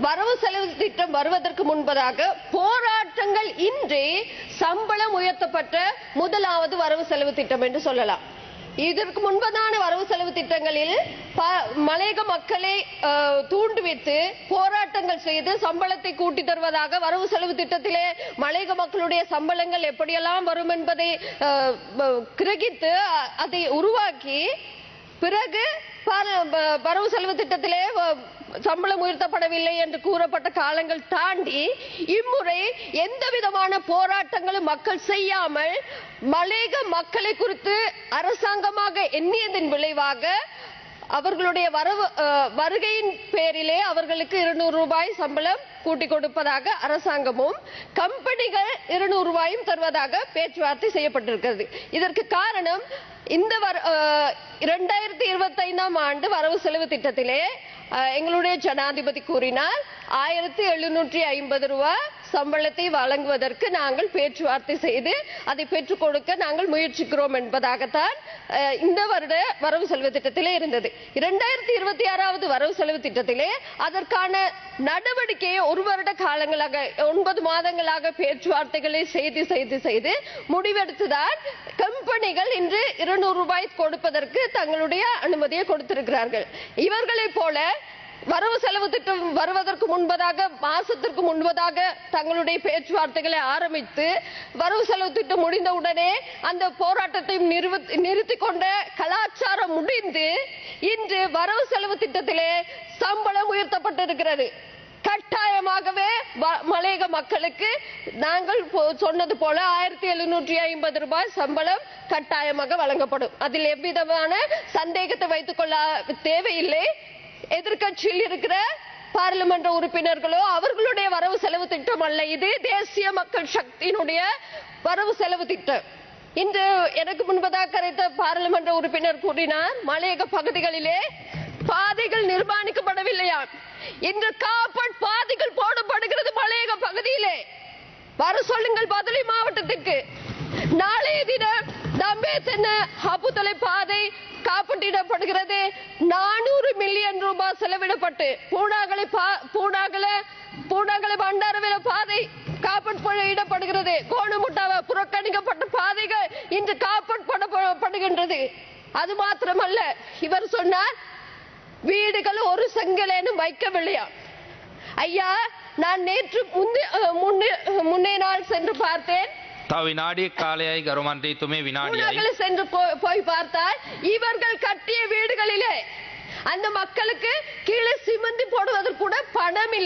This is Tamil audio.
வரவு செலவு திட்டம் வருவதற்கு முன்பதாக போராட்டங்கள் இன்றி சம்பளம் உயர்த்தப்பட்ட முதலாவது வரவு செலவு திட்டம் என்று சொல்லலாம். இதற்கு முன்பதான வரவு செலவு திட்டங்களில் மலையக மக்களை தூண்டுவித்து போராட்டங்கள் செய்து சம்பளத்தை கூட்டி தருவதாக வரவு செலவு திட்டத்திலே மலையக மக்களுடைய சம்பளங்கள் எப்படியெல்லாம் வரும் என்பதை கிரகித்து அதை உருவாக்கி பிறகு வரவு செலவு திட்டத்திலே சம்பளம் உயர்த்தப்படவில்லை என்று கூறப்பட்ட காலங்கள் தாண்டி இம்முறை எந்த விதமான போராட்டங்களும் மக்கள் செய்யாமல் மலையக மக்களை குறித்து அரசாங்கமாக எண்ணியதன் விளைவாக அவர்களுடைய வருகையின் பேரிலே அவர்களுக்கு 200 ரூபாய் சம்பளம் கூட்டி கொடுப்பதாக அரசாங்கமும் கம்பெனிகள் 200 ரூபாயும் தருவதாக பேச்சுவார்த்தை செய்யப்பட்டிருக்கிறது. இதற்கு காரணம் இந்த 2025ஆம் ஆண்டு வரவு செலவு திட்டத்திலே எங்களுடைய ஜனாதிபதி கூறினார் 1750 ரூபாய் சம்பளத்தை வழங்குவதற்கு நாங்கள் பேச்சுவார்த்தை செய்து அதை பெற்றுக் கொடுக்க நாங்கள் முயற்சிக்கிறோம் என்பதாகத்தான் இந்த வருட வரவு செலவு திட்டத்திலே இருந்தது. 2026வது வரவு செலவு திட்டத்திலே அதற்கான நடவடிக்கையை ஒரு வருட காலங்களாக 9 மாதங்களாக பேச்சுவார்த்தைகளை செய்து முடிவெடுத்துதான் கம்பெனிகள் இன்று 200 ரூபாய் கொடுப்பதற்கு தங்களுடைய அனுமதியை கொடுத்திருக்கிறார்கள். இவர்களை போல வரவு செலவு திட்டம் வருவதற்கு முன்பதாக மாசத்திற்கு முன்பதாக தங்களுடைய பேச்சுவார்த்தைகளை ஆரம்பித்து வரவு செலவு திட்டம் முடிந்தவுடனே அந்த போராட்டத்தை நிறுத்தி கொண்ட கலாச்சாரம் முடிந்து இன்று வரவு செலவு திட்டத்திலே சம்பளம் உயர்த்தப்பட்டிருக்கிறது. கட்டாயமாகவே மலையக மக்களுக்கு நாங்கள் சொன்னது போல 1750 ரூபாய் சம்பளம் கட்டாயமாக வழங்கப்படும். அதில் எவ்விதமான சந்தேகத்தை வைத்துக் கொள்ள தேவையில்லை. எதிர்கட்சியில் இருக்கிற பாராளுமன்ற உறுப்பினர்களோ அவர்களுடைய வரவு செலவு திட்டம் அல்ல, இது தேசிய மக்கள் சக்தியினுடைய வரவு செலவு திட்டம். இன்று எனக்கு முன்பதாக கரைத்த பாராளுமன்ற உறுப்பினர் கூறினார், மலையக பகுதிகளிலே பாதைகள் நிர்மாணிக்கப்படவில்லையா? இன்று காப்பட் பாதைகள் போடப்படுகிறது மலையக பகுதியிலே. வர சொல்லுங்கள் பதுளை மாவட்டத்திற்கு. நாளைய தினம் தம்பேத்தன ஹபுதலை பாதை காப்பீட்டிடப்படுகிறது. 400 மில்லியன் ரூபாய் செலவிடப்பட்டு பூனாகலை பண்டாரவில பாதை காப்பீடப்படுகிறது. கோணமுட்டாவ புறக்கணிக்கப்பட்ட பாதைகள் இன்று காப்பீடப்படுகின்றது. அது மாத்திரமல்ல, இவர் சொன்னார் வீடுகள் ஒரு செங்கலேனும் வைக்கவில்லையா? ஐயா, நான் நேற்று முன்னே நாள் சென்று பார்த்தேன். சென்று போய் பார்த்தால் இவர்கள் கட்டிய வீடுகளிலே அந்த மக்களுக்கு கீழே சிமெண்ட் போடுவதற்கு கூட பணம் இல்லை.